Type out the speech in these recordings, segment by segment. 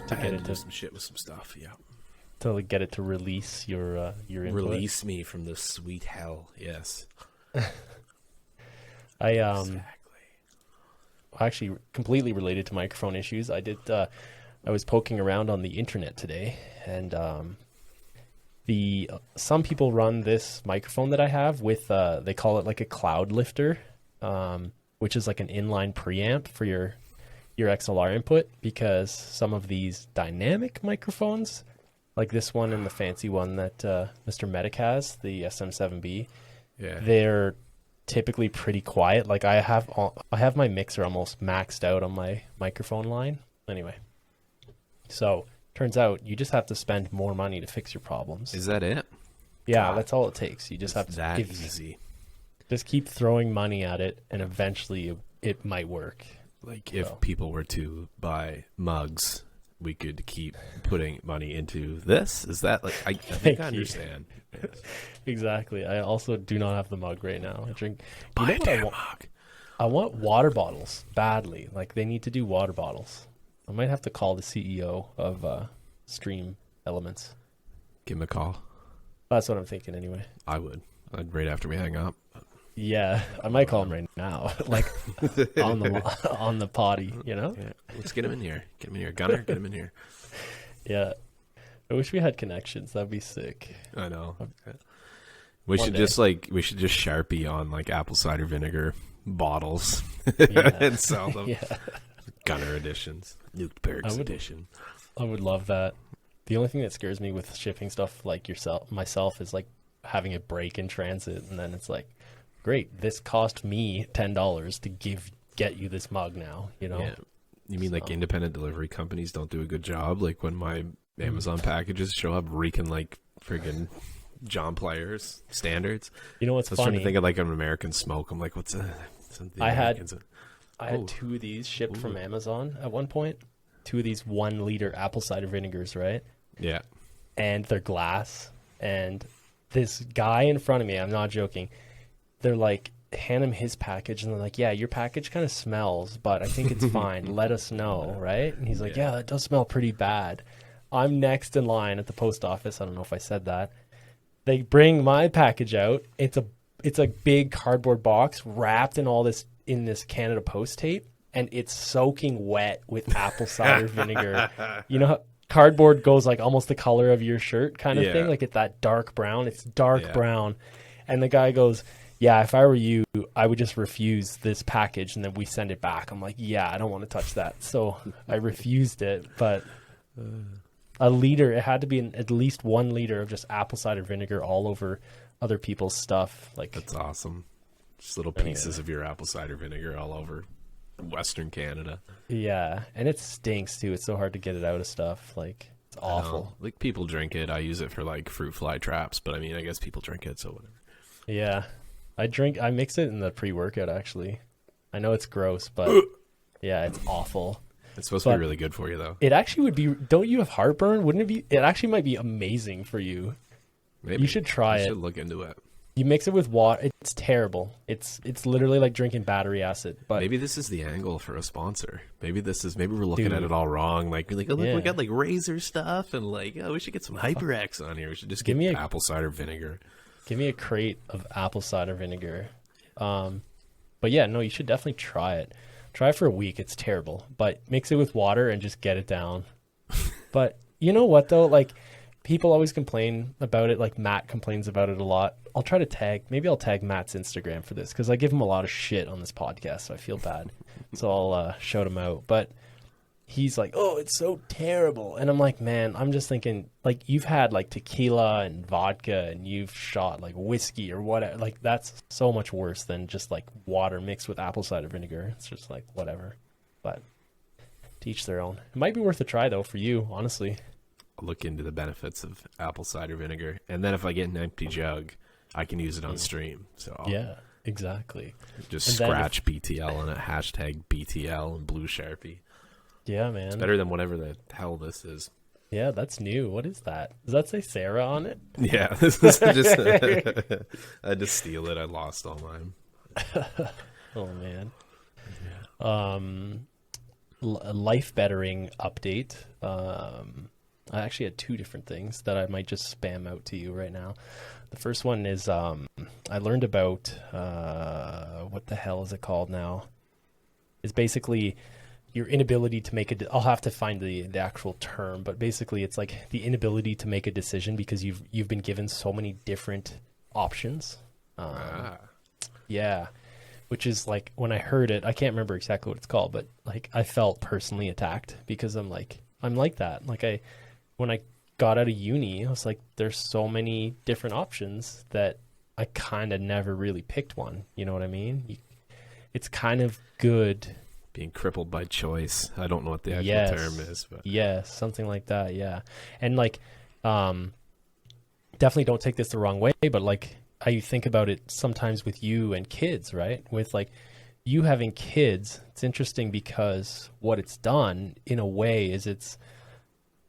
to get it to do some shit with some stuff. Yeah. To get it to release your input. Release me from this sweet hell. Yes. Exactly. Actually, completely related to microphone issues. I was poking around on the internet today, and some people run this microphone that I have with they call it like a cloud lifter, which is like an inline preamp for your XLR input, because some of these dynamic microphones, like this one and the fancy one that Mr. Medic has, the SM7B, they're typically pretty quiet. Like I have my mixer almost maxed out on my microphone line. Anyway, so turns out you just have to spend more money to fix your problems. Is that it? Yeah, that's all it takes. You just have to that easy. Just keep throwing money at it, and eventually it might work. Like if people were to buy mugs, we could keep putting money into this. Is that like I think I understand. Yes. Exactly. I also do not have the mug right now. I drink. Buy a damn mug. I want water bottles badly. Like they need to do water bottles. I might have to call the CEO of Stream Elements. Give him a call. That's what I'm thinking anyway. I would. Right after we hang up. Yeah, I might call him right now, like on the potty, you know? Yeah. Let's get him in here. Get him in here. Gunner, get him in here. Yeah. I wish we had connections. That'd be sick. I know. We should just Sharpie on like apple cider vinegar bottles and sell them. Yeah. Gunner editions. Newtberg's edition. I would love that. The only thing that scares me with shipping stuff like myself is like having it break in transit, and then it's like, great, this cost me $10 to get you this mug now, you know? Yeah. You mean like independent delivery companies don't do a good job? Like when my Amazon packages show up reeking like friggin' John Players standards. You know what's funny? I was trying to think of like an American smoke. I'm like, what's I had 2 of these shipped from Amazon at one point. 2 of these 1 liter apple cider vinegars, right? Yeah. And they're glass. And this guy in front of me, I'm not joking, they're like, hand him his package, and they're like, yeah, your package kind of smells, but I think it's fine. Let us know, right? And he's like, yeah, it does smell pretty bad. I'm next in line at the post office. I don't know if I said that. They bring my package out. It's a big cardboard box wrapped in this Canada Post tape, and it's soaking wet with apple cider vinegar. You know how cardboard goes like almost the color of your shirt kind of thing? Like it's that dark brown. It's dark brown. And the guy goes, yeah, if I were you, I would just refuse this package and then we send it back. I'm like, yeah, I don't want to touch that. So I refused it. But a liter, it had to be at least 1 liter of just apple cider vinegar all over other people's stuff. Like that's awesome. Just little pieces of your apple cider vinegar all over Western Canada. Yeah, and it stinks too. It's so hard to get it out of stuff. Like it's awful. Like people drink it. I use it for like fruit fly traps, but I mean, I guess people drink it, so whatever. Yeah. I mix it in the pre-workout actually. I know it's gross, but yeah, it's awful. It's supposed to be really good for you though. It actually would be, don't you have heartburn? Wouldn't it be? It actually might be amazing for you. Maybe. You should try it. I should look into it. You mix it with water. It's terrible. It's literally like drinking battery acid. But maybe this is the angle for a sponsor. Maybe we're looking at it all wrong. Like, oh, look, we got like razor stuff, and like, oh, we should get some HyperX on here. We should just get apple cider vinegar. Give me a crate of apple cider vinegar. But yeah, no, you should definitely try it. Try it for a week. It's terrible, but mix it with water and just get it down. But you know what though? Like people always complain about it. Like Matt complains about it a lot. I'll try to maybe I'll tag Matt's Instagram for this because I give him a lot of shit on this podcast, so I feel bad. So I'll shout him out. But he's like, oh, it's so terrible. And I'm like, man, I'm just thinking, like, you've had like tequila and vodka and you've shot like whiskey or whatever. Like that's so much worse than just like water mixed with apple cider vinegar. It's just like whatever. But to each their own. It might be worth a try though for you, honestly. I'll look into the benefits of apple cider vinegar. And then if I get an empty jug, I can use it on stream. So yeah, exactly. Just scratch BTL on it, hashtag BTL and blue Sharpie. Yeah, man. It's better than whatever the hell this is. Yeah, that's new. What is that? Does that say Sarah on it? Yeah, this is just I had to steal it. I lost all mine. Oh man. Yeah. life bettering update. I actually had two different things that I might just spam out to you right now. The first one is I learned about what the hell is it called now? It's basically your inability to make I'll have to find the actual term, but basically it's like the inability to make a decision because you've been given so many different options. Yeah, which is like, when I heard it, I can't remember exactly what it's called, but like I felt personally attacked because I'm like that. Like when I got out of uni, I was like, there's so many different options that I kind of never really picked one. You know what I mean? It's kind of good. Being crippled by choice. I don't know what the actual term is, but yes, something like that. Yeah. And like, definitely don't take this the wrong way, but like I think about it sometimes with you and kids, right? With like you having kids, it's interesting because what it's done in a way is it's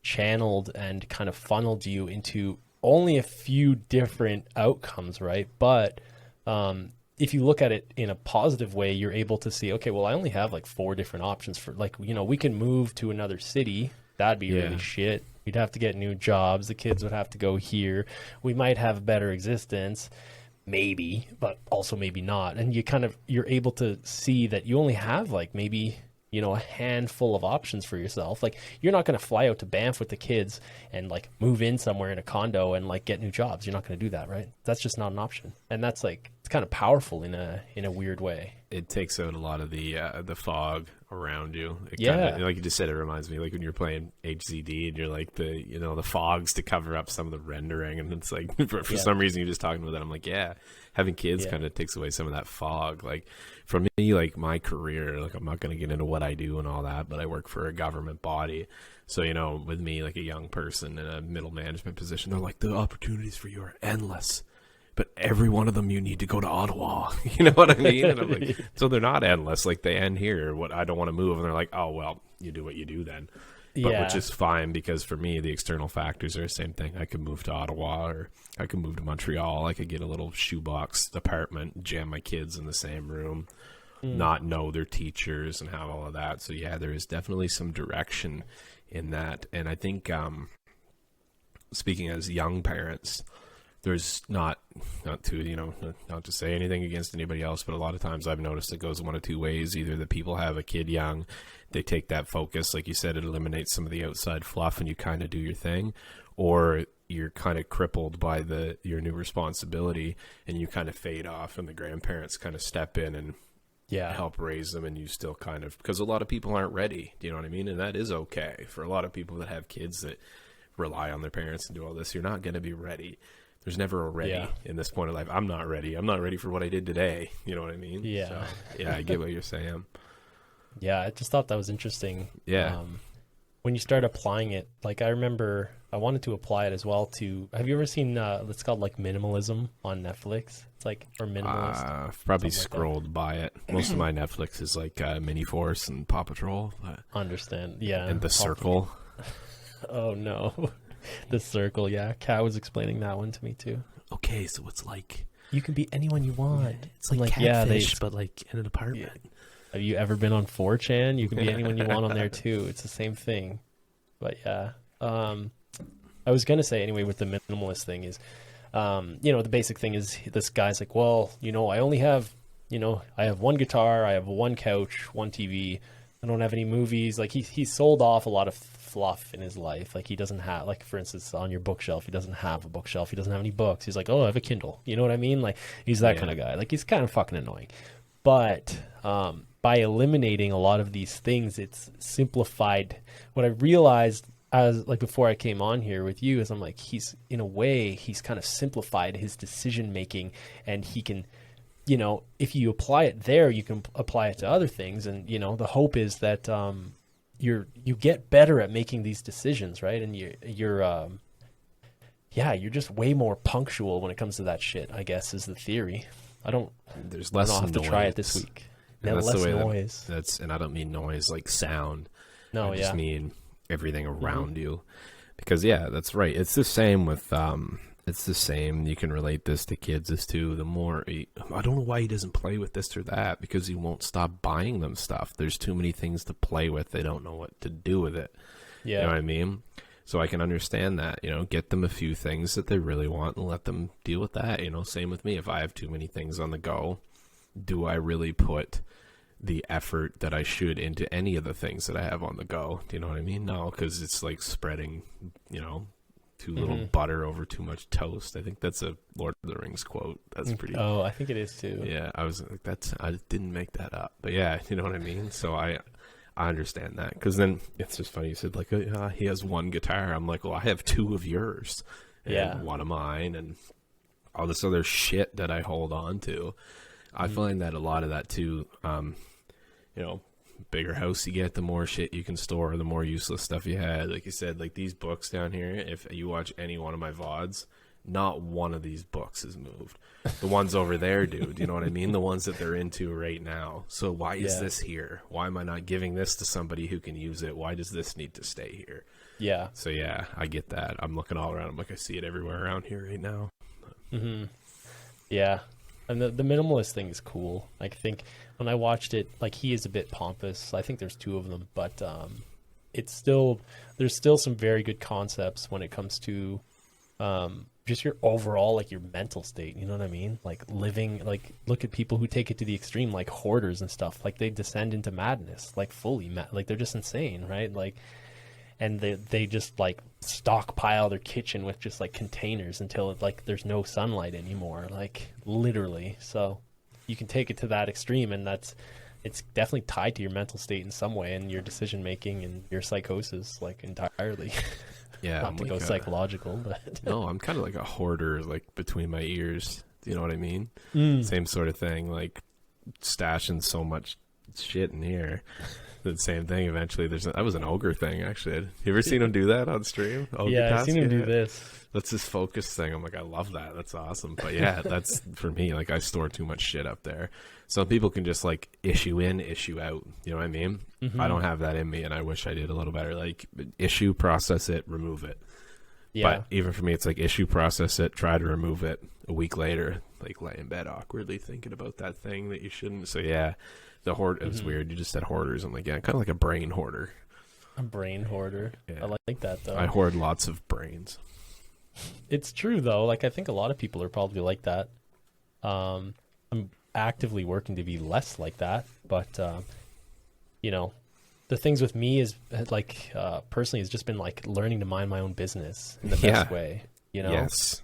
channeled and kind of funneled you into only a few different outcomes, right? But if you look at it in a positive way, you're able to see, okay, well, I only have like 4 different options for, like, you know, we can move to another city. That'd be really shit. We'd have to get new jobs. The kids would have to go here. We might have a better existence, maybe, but also maybe not. And you're able to see that you only have like maybe, you know, a handful of options for yourself. Like, you're not going to fly out to Banff with the kids and like move in somewhere in a condo and like get new jobs. You're not going to do that, right? That's just not an option. And that's like, it's kind of powerful in a weird way. It takes out a lot of the fog around you. Yeah. Like you just said, it reminds me like when you're playing HZD and you're like the fogs to cover up some of the rendering, and it's like for some reason you're just talking about that. I'm like, yeah, having kids kind of takes away some of that fog. Like for me, like my career, like I'm not going to get into what I do and all that, but I work for a government body. So, you know, with me, like a young person in a middle management position, they're like, the opportunities for you are endless. But every one of them, you need to go to Ottawa. You know what I mean? And I'm like, so they're not endless. Like they end here. What I don't want to move. And they're like, oh, well, you do what you do then. But which is fine, because for me, the external factors are the same thing. I could move to Ottawa, or I could move to Montreal. I could get a little shoebox apartment, jam my kids in the same room, not know their teachers and have all of that. So yeah, there is definitely some direction in that. And I think, speaking as young parents, there's not to say anything against anybody else, but a lot of times I've noticed it goes one of two ways. Either the people have a kid young, they take that focus, like you said, it eliminates some of the outside fluff and you kind of do your thing, or you're kind of crippled by your new responsibility and you kind of fade off, and the grandparents kind of step in and help raise them, and you still kind of, because a lot of people aren't ready, you know what I mean? And that is okay. For a lot of people that have kids that rely on their parents and do all this, you're not going to be ready. There's never a ready in this point of life. I'm not ready. I'm not ready for what I did today. You know what I mean? Yeah. So, yeah, I get what you're saying. Yeah, I just thought that was interesting. Yeah. When you start applying it, like I remember I wanted to apply it as well to, have you ever seen, it's called like Minimalism on Netflix? It's like, or Minimalist. I've probably scrolled by it. Most of my Netflix is like Mini Force and Paw Patrol. Understand. Yeah. And The Circle. Oh, no. The Circle, yeah. Kat was explaining that one to me too. Okay, so it's like, you can be anyone you want. Yeah, it's like Catfish, but like in an apartment. Yeah. Have you ever been on 4chan? You can be anyone you want on there too. It's the same thing. But yeah, I was gonna say anyway with the minimalist thing is, the basic thing is this guy's like, well, I only have, I have one guitar, I have one couch, one TV. I don't have any movies. Like he sold off a lot of fluff in his life. Like he doesn't have, like for instance, on your bookshelf, he doesn't have a bookshelf. He doesn't have any books. He's like, oh, I have a Kindle. You know what I mean? Like he's that kind of guy. Like he's kind of fucking annoying. But by eliminating a lot of these things, it's simplified. What I realized as like before I came on here with you is I'm like, he's kind of simplified his decision making, and he can, if you apply it there, you can apply it to other things. And, the hope is that you get better at making these decisions, right? And you're just way more punctual when it comes to that shit, I guess, is the theory. There's less I'll have noise. to try it this week. And that's less the way noise. And I don't mean noise like sound. No, I just mean everything around you. Because, yeah, that's right. It's the same with, It's the same. You can relate this to kids as too. I don't know why he doesn't play with this or that, because he won't stop buying them stuff. There's too many things to play with. They don't know what to do with it. Yeah. You know what I mean? So I can understand that, get them a few things that they really want and let them deal with that. Same with me. If I have too many things on the go, do I really put the effort that I should into any of the things that I have on the go? Do you know what I mean? No, because it's like spreading, too little butter over too much toast. I think that's a Lord of the Rings quote. That's pretty. Oh, I think it is too. Yeah, I was like, I didn't make that up, but yeah, you know what I mean. So I understand that, because then it's just funny. You said like he has one guitar. I'm like, well, I have two of yours, and one of mine, and all this other shit that I hold on to. I find that a lot of that too. Bigger house you get, the more shit you can store, the more useless stuff you had. Like you said, like these books down here, if you watch any one of my VODs, not one of these books is moved. The ones over there, dude, you know what I mean? The ones that they're into right now. So why is this here? Why am I not giving this to somebody who can use it? Why does this need to stay here? Yeah. So yeah, I get that. I'm looking all around. I'm like, I see it everywhere around here right now. Yeah. And the minimalist thing is cool. I think when I watched it, like, he is a bit pompous. I think there's two of them, but there's still some very good concepts when it comes to just your overall, like, your mental state. You know what I mean? Like, living, like, look at people who take it to the extreme, like hoarders and stuff. Like, they descend into madness, like fully, like, they're just insane, right? Like, and they just like stockpile their kitchen with just like containers until like there's no sunlight anymore, like literally. So you can take it to that extreme, and it's definitely tied to your mental state in some way, and your decision making and your psychosis, like, entirely. Yeah, not to go psychological, but no, I'm kind of like a hoarder, like between my ears. Do you know what I mean? Same sort of thing, like stashing so much shit in here. The same thing eventually. That was an ogre thing, actually. You ever seen him do that on stream? Yeah, I've seen him do this. That's his focus thing. I'm like, I love that. That's awesome. But yeah, that's for me. Like, I store too much shit up there. Some people can just like issue in, issue out. You know what I mean? I don't have that in me, and I wish I did a little better. Like, issue, process it, remove it. Yeah. But even for me, it's like issue, process it, try to remove it. A week later, like, lay in bed awkwardly thinking about that thing that you shouldn't. So yeah. The hoard, it was weird. You just said hoarders. I'm like, yeah, kind of like a brain hoarder. A brain hoarder. Yeah. I like that, though. I hoard lots of brains. It's true, though. Like, I think a lot of people are probably like that. I'm actively working to be less like that. But, the things with me is, like, personally, has just been, like, learning to mind my own business in the best way, Yes.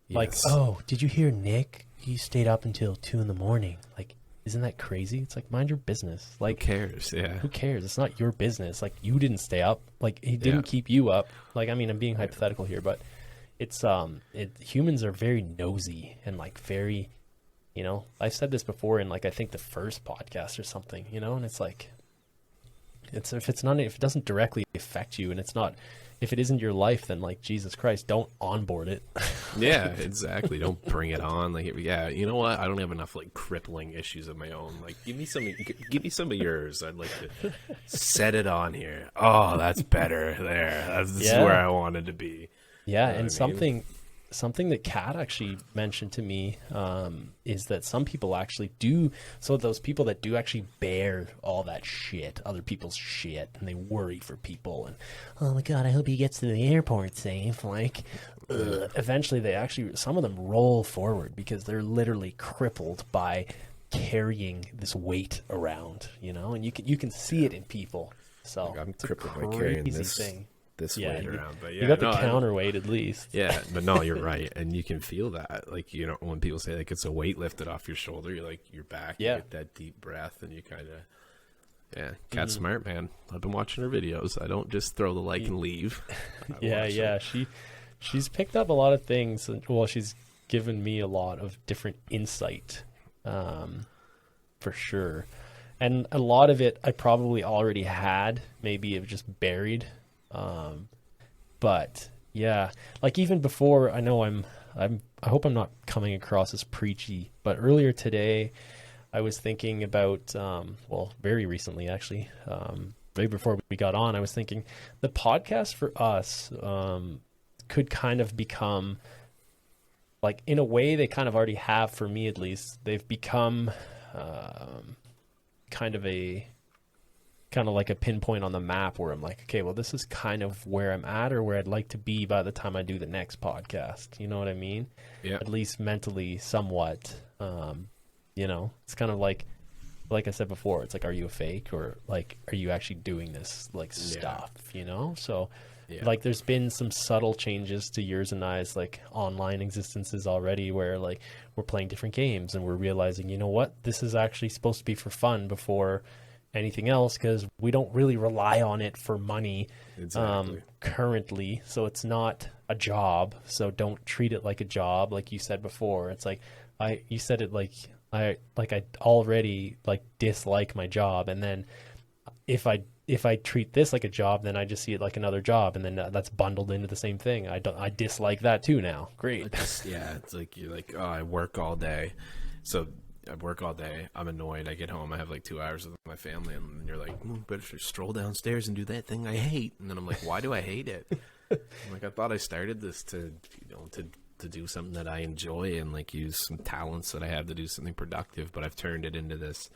Like, oh, did you hear Nick? He stayed up until 2 a.m. Like, isn't that crazy? It's like, mind your business. Like, who cares? Yeah. Who cares? It's not your business. Like, you didn't stay up. Like, he didn't keep you up. Like, I mean, I'm being hypothetical here, but it's humans are very nosy and like very, I've said this before in, like, I think the first podcast or something, and it's like, if it doesn't directly affect you, and if it isn't your life, then, like, Jesus Christ, don't onboard it. Yeah, exactly. Don't bring it on. Like, yeah, you know what? I don't have enough, like, crippling issues of my own. Like, give me some of yours. I'd like to set it on here. Oh, that's better there. This is where I wanted to be. Yeah, and something that Kat actually mentioned to me is that some people actually do. So those people that do actually bear all that shit, other people's shit, and they worry for people, and oh my God, I hope he gets to the airport safe. Like, eventually some of them roll forward because they're literally crippled by carrying this weight around, and you can see it in people. So like, I'm crippled by carrying this thing. This weight around, but you got the counterweight at least. Yeah, but no, you're right, and you can feel that. Like, when people say like it's a weight lifted off your shoulder, you're like, you're back. You get that deep breath, and you kind of, Kat's smart, man. I've been watching her videos. I don't just throw the like and leave. She's picked up a lot of things. Well, she's given me a lot of different insight, for sure, and a lot of it I probably already had. Maybe it was just buried. But yeah, like, even before, I know I hope I'm not coming across as preachy, but earlier today I was thinking about, very recently actually, right before we got on, I was thinking the podcast for us, could kind of become like in a way they kind of already have, for me at least. They've become kind of like a pinpoint on the map where I'm like, okay, well, this is kind of where I'm at or where I'd like to be by the time I do the next podcast. You know what I mean? Yeah. At least mentally, somewhat. It's kind of like I said before, it's like, are you a fake, or like, are you actually doing this like stuff, So like there's been some subtle changes to yours and I's like online existences already, where like we're playing different games and we're realizing, you know what, this is actually supposed to be for fun before anything else, because we don't really rely on it for money currently. So it's not a job, so don't treat it like a job, like you said before. It's like you said it like I already like dislike my job, and then if I treat this like a job, then I just see it like another job, and then that's bundled into the same thing. I dislike that too now. Great. It's like you're like, oh, I work all day, so I work all day. I'm annoyed. I get home. I have like 2 hours with my family, and then you're like, better stroll downstairs and do that thing I hate. And then I'm like, why do I hate it? I'm like, I thought I started this to do something that I enjoy and like use some talents that I have to do something productive, but I've turned it into this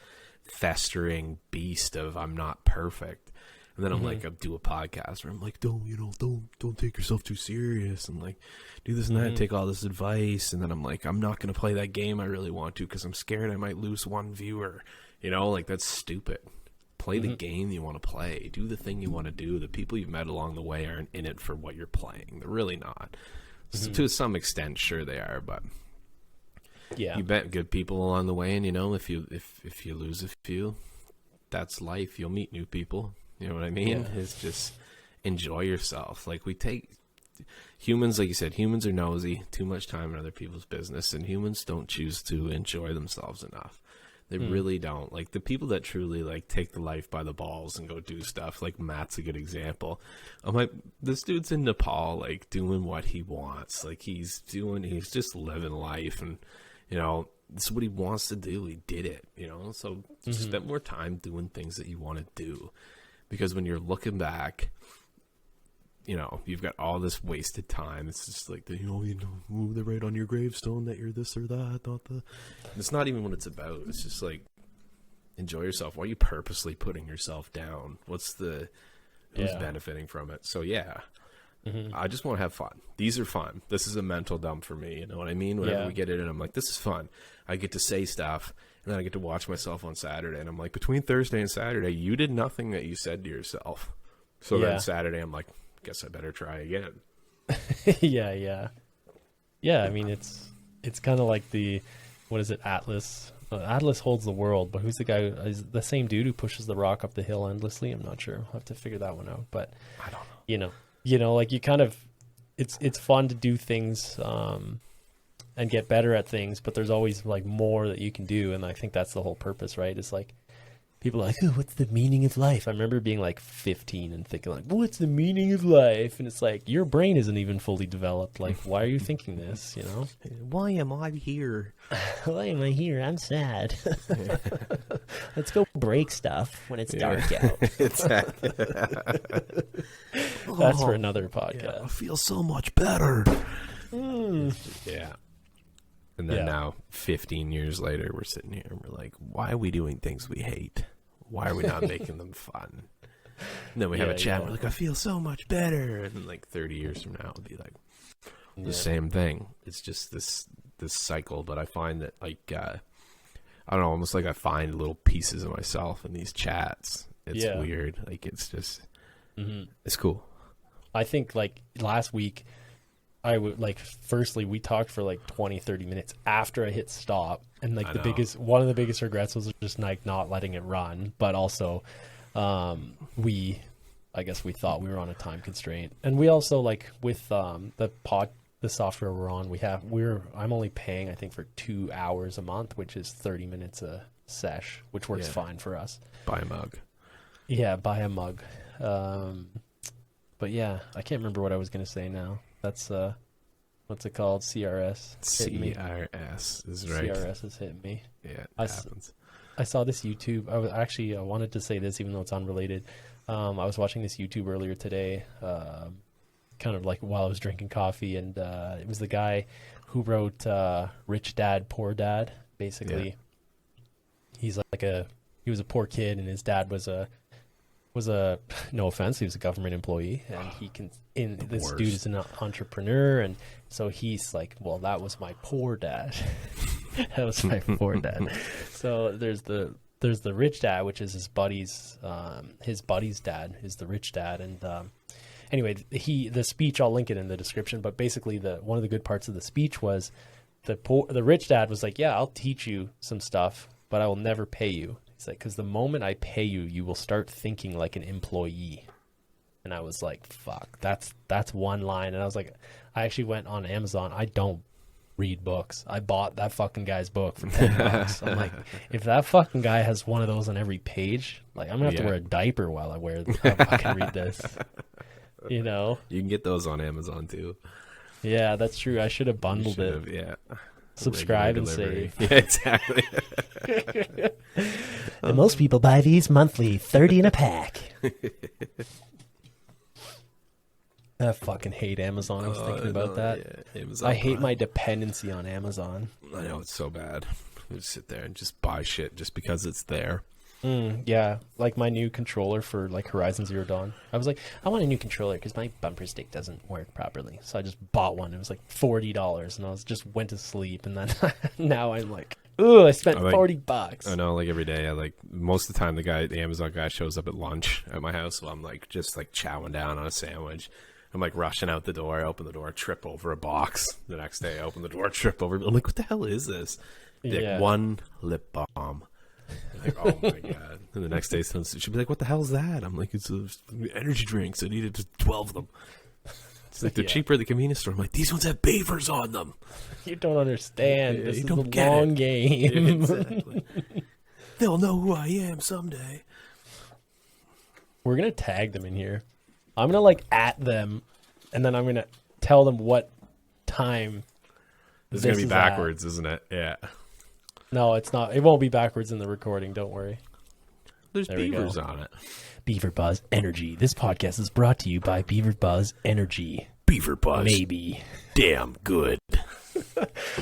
festering beast of I'm not perfect. And then I'm like, I'll do a podcast where I'm like, don't take yourself too serious, and like do this and that, take all this advice. And then I'm like, I'm not going to play that game I really want to because I'm scared I might lose one viewer. Like that's stupid. Play the game you want to play. Do the thing you want to do. The people you've met along the way aren't in it for what you're playing. They're really not. To some extent, sure they are, but you met good people along the way, and if you lose a few, that's life. You'll meet new people. You know what I mean? It's just enjoy yourself. Like humans, like you said, humans are nosy, too much time in other people's business, and humans don't choose to enjoy themselves enough. They really don't. Like the people that truly like take the life by the balls and go do stuff, like Matt's a good example. I'm like, this dude's in Nepal, like doing what he wants. Like he's just living life, and this is what he wants to do. He did it, so just spend more time doing things that you want to do. Because when you're looking back, you've got all this wasted time. It's just like, they write on your gravestone that you're this or that. It's not even what it's about. It's just like, enjoy yourself. Why are you purposely putting yourself down? Who's benefiting from it? So I just want to have fun. These are fun. This is a mental dump for me. You know what I mean? Whenever we get in, and I'm like, this is fun. I get to say stuff, and then I get to watch myself on Saturday. And I'm like, between Thursday and Saturday, you did nothing that you said to yourself. So then Saturday, I'm like, guess I better try again. Yeah. I mean, it's kind of like what is it, Atlas? Atlas holds the world, but who's the guy? Is the same dude who pushes the rock up the hill endlessly? I'm not sure. I'll have to figure that one out. But I don't know. Like you kind of, it's fun to do things and get better at things, but there's always like more that you can do, and I think that's the whole purpose, right? It's like, people are like, oh, what's the meaning of life? I remember being like 15 and thinking like, what's the meaning of life? And it's like, your brain isn't even fully developed. Like, why are you thinking this, Why am I here? Why am I here? I'm sad. Let's go break stuff when it's dark out. Exactly. That's for another podcast. Yeah, I feel so much better. Yeah. And then now, 15 years later, we're sitting here and we're like, why are we doing things we hate? Why are we not making them fun? And then we have a chat. We're like, I feel so much better. And then like 30 years from now, it'll be like the same thing. It's just this cycle. But I find that like, I don't know, almost like I find little pieces of myself in these chats. It's weird. Like it's just, it's cool. I think like last week, I would like, firstly, we talked for like 20-30 minutes after I hit stop, and like one of the biggest regrets was just like not letting it run, but also I guess we thought we were on a time constraint, and we also like with the software we're on, I'm only paying I think for 2 hours a month, which is 30 minutes a sesh, which works fine for us. Buy a mug. Yeah, buy a mug. But yeah, I can't remember what I was gonna say now. That's what's it called? CRS. CRS is right. CRS is hitting me. Yeah, it happens. I saw this YouTube. I wanted to say this even though it's unrelated. I was watching this YouTube earlier today. kind of like while I was drinking coffee, and it was the guy who wrote Rich Dad, Poor Dad. Basically, he's like he was a poor kid, and his dad was a no offense, he was a government employee, and this dude is an entrepreneur, and so he's like, well, that was my poor dad. That was my poor dad. So there's the rich dad, which is his buddy's dad is the rich dad. And anyway, the speech, I'll link it in the description, but basically one of the good parts of the speech was the rich dad was like, yeah, I'll teach you some stuff, but I will never pay you. He's like, because the moment I pay you, you will start thinking like an employee. And I was like, fuck, that's one line. And I was like, I actually went on Amazon. I don't read books. I bought that fucking guy's book for $10. I'm like, if that fucking guy has one of those on every page, like I'm gonna have to wear a diaper while I can read this. You know, you can get those on Amazon too. Yeah, that's true. I should have bundled it. Yeah, subscribe and save. Yeah, exactly. And most people buy these monthly, 30 in a pack. I fucking hate Amazon. I was thinking about that. Yeah. I hate my dependency on Amazon. I know, it's so bad. I just sit there and just buy shit just because it's there. Yeah, like my new controller for like Horizon Zero Dawn. I was like, I want a new controller because my bumper stick doesn't work properly. So I just bought one. It was like $40, and I just went to sleep. And then now I'm like, ooh, I spent $40. I know, like every day, most of the time the Amazon guy shows up at lunch at my house, so I'm like just like chowing down on a sandwich. I'm like rushing out the door. I open the door, trip over a box. The next day, I open the door, trip over. I'm like, what the hell is this? Like, one lip balm. Like, oh my god! And the next day, she'd be like, "What the hell's that?" I'm like, "It's energy drinks. I needed 12 of them." It's like they're cheaper at the convenience store. I'm like, "These ones have beavers on them." You don't understand. This is a long game. Yeah, exactly. They'll know who I am someday. We're gonna tag them in here. I'm gonna like at them, and then I'm gonna tell them what time. This is gonna be backwards, isn't it? Yeah. No, it's not. It won't be backwards in the recording. Don't worry. There's beavers on it. Beaver Buzz Energy. This podcast is brought to you by Beaver Buzz Energy. Beaver Buzz. Maybe. Damn good.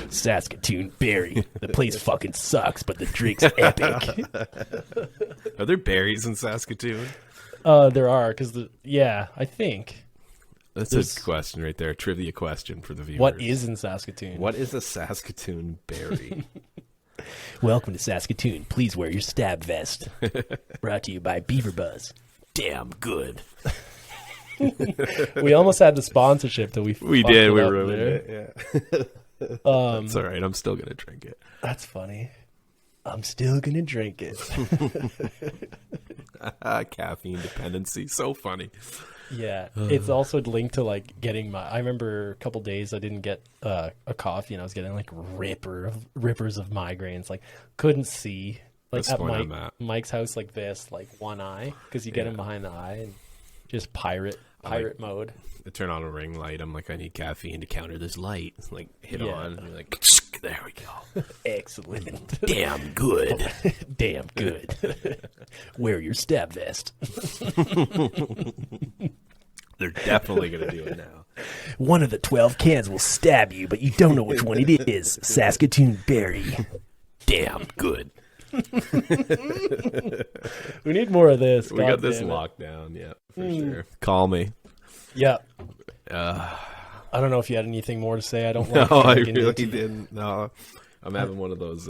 Saskatoon Berry. The place fucking sucks, but the drink's epic. Are there berries in Saskatoon? There are, because I think. That's a question right there. A trivia question for the viewers. What is in Saskatoon? What is a Saskatoon berry? Welcome to Saskatoon. Please wear your stab vest. Brought to you by Beaver Buzz. Damn good. We almost had the sponsorship that we did. We ruined it. Yeah. It's all right. I'm still gonna drink it. That's funny. I'm still gonna drink it. Caffeine dependency. So funny. Yeah, it's also linked to like getting I remember a couple days I didn't get a coffee, and I was getting like rippers of migraines. Like couldn't see. Like at Mike's house, like this, like one eye, because you get him behind the eye, and just pirate mode. I turn on a ring light. I'm like, I need caffeine to counter this light. It's like hit on. And like, there we go. Excellent. Damn good. Damn good. Wear your stab vest. They're definitely going to do it now. One of the 12 cans will stab you, but you don't know which one it is. Saskatoon Berry. Damn good. We need more of this. We got this locked down. Yeah, for sure. Call me. Yeah. I don't know if you had anything more to say. I don't. Like no, I really didn't. No, I'm having one of those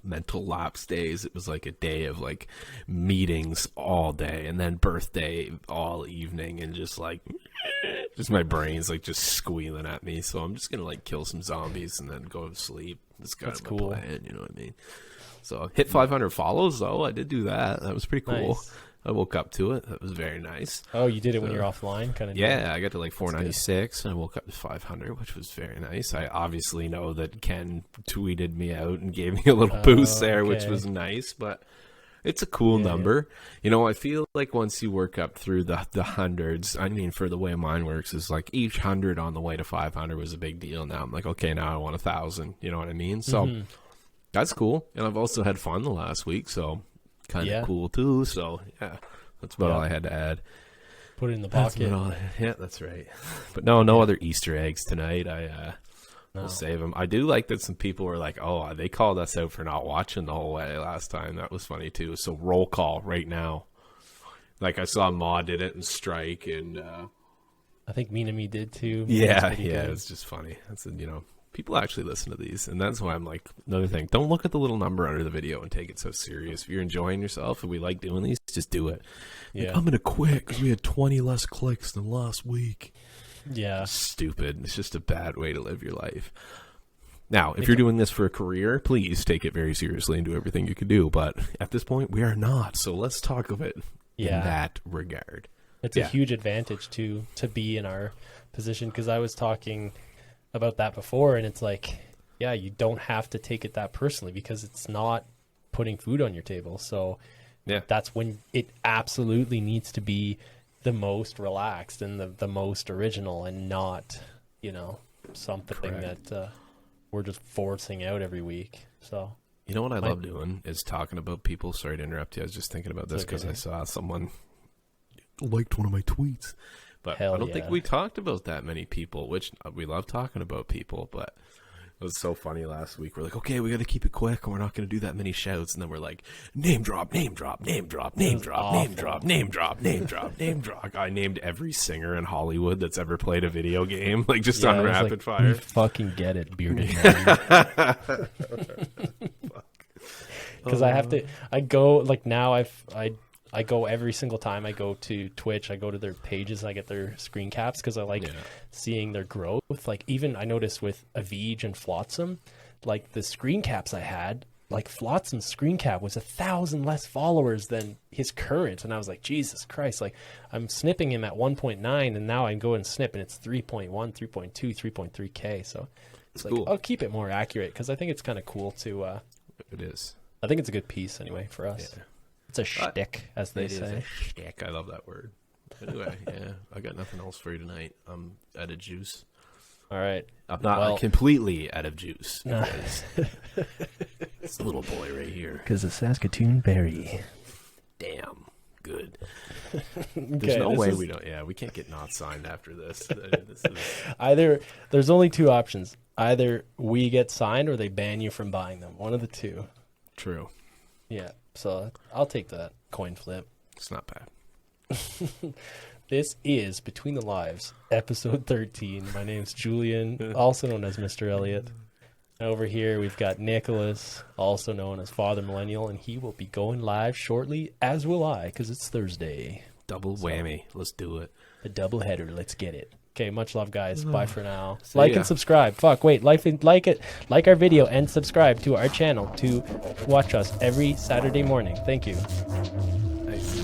mental lapse days. It was like a day of like meetings all day, and then birthday all evening, and just my brain's like just squealing at me. So I'm just gonna like kill some zombies and then go to sleep. That's kind of my plan. You know what I mean? So hit 500 follows though. I did do that. That was pretty cool. Nice. I woke up to it. That was very nice. Oh, you did it when you're offline? Kind of. Yeah, I got to like 496 and I woke up to 500, which was very nice. I obviously know that Ken tweeted me out and gave me a little boost there, which was nice, but it's a cool number. You know, I feel like once you work up through the hundreds, I mean, for the way mine works is like each 100 on the way to 500 was a big deal. Now I'm like, okay, now I want 1,000. You know what I mean? So that's cool. And I've also had fun the last week, so kind of cool too. So yeah, that's about all I had to add. Put it in the That's pocket. yeah, that's right. But no other Easter eggs tonight. We'll save them. I do like that some people were like, "Oh, they called us out for not watching the whole way last time." That was funny too. So roll call right now. Like I saw Ma did it and Strike and I think Me did too. yeah. It's just funny. That's people actually listen to these, and that's why I'm like, another thing. Don't look at the little number under the video and take it so serious. If you're enjoying yourself and we like doing these, just do it. Yeah, like, I'm gonna quit because we had 20 less clicks than last week. Yeah. Stupid. It's just a bad way to live your life. Now, if you're doing this for a career, please take it very seriously and do everything you can do. But at this point, we are not. So let's talk of it in that regard. It's a huge advantage to be in our position, because I was talking about that before, and it's like, yeah, you don't have to take it that personally because it's not putting food on your table. So that's when it absolutely needs to be the most relaxed and the most original, and not, something that we're just forcing out every week. So, you know what I love doing is talking about people. Sorry to interrupt you. I was just thinking about this because I saw someone liked one of my tweets. But I don't think we talked about that many people, which we love talking about people, but it was so funny last week. We're like, okay, we got to keep it quick, and we're not going to do that many shouts. And then we're like, name drop, name drop, name drop, name drop, name drop, name drop, name drop, name drop. I named every singer in Hollywood that's ever played a video game, like just on rapid fire. You fucking get it, bearded man. Because I go, like now I go every single time I go to Twitch, I go to their pages, I get their screen caps because I like seeing their growth. Like even I noticed with Avij and Flotsam, like the screen caps I had, like Flotsam's screen cap was 1,000 less followers than his current. And I was like, Jesus Christ, like I'm snipping him at 1.9 and now I go and snip and it's 3.1, 3.2, 3.3K. So it's like, cool. I'll keep it more accurate because I think it's kind of cool to... it is. I think it's a good piece anyway for us. Yeah. It's a shtick, as they say. It is a shtick. I love that word. Anyway, I got nothing else for you tonight. I'm out of juice. All right. I'm not completely out of juice. It's a little boy right here. Because of Saskatoon Berry. Damn. Good. There's no way we don't. Yeah, we can't get not signed after this. This is... There's only two options. Either we get signed or they ban you from buying them. One of the two. True. Yeah. So I'll take that coin flip. It's not bad. This is Between the Lives, episode 13. My name's Julian, also known as Mr. Elliott. Over here, we've got Nicholas, also known as Father Millennial, and he will be going live shortly, as will I, because it's Thursday. Double whammy. Let's do it. A double header. Let's get it. Okay, much love, guys. Bye for now. Like and subscribe. Like our video and subscribe to our channel to watch us every Saturday morning. Thank you. Nice.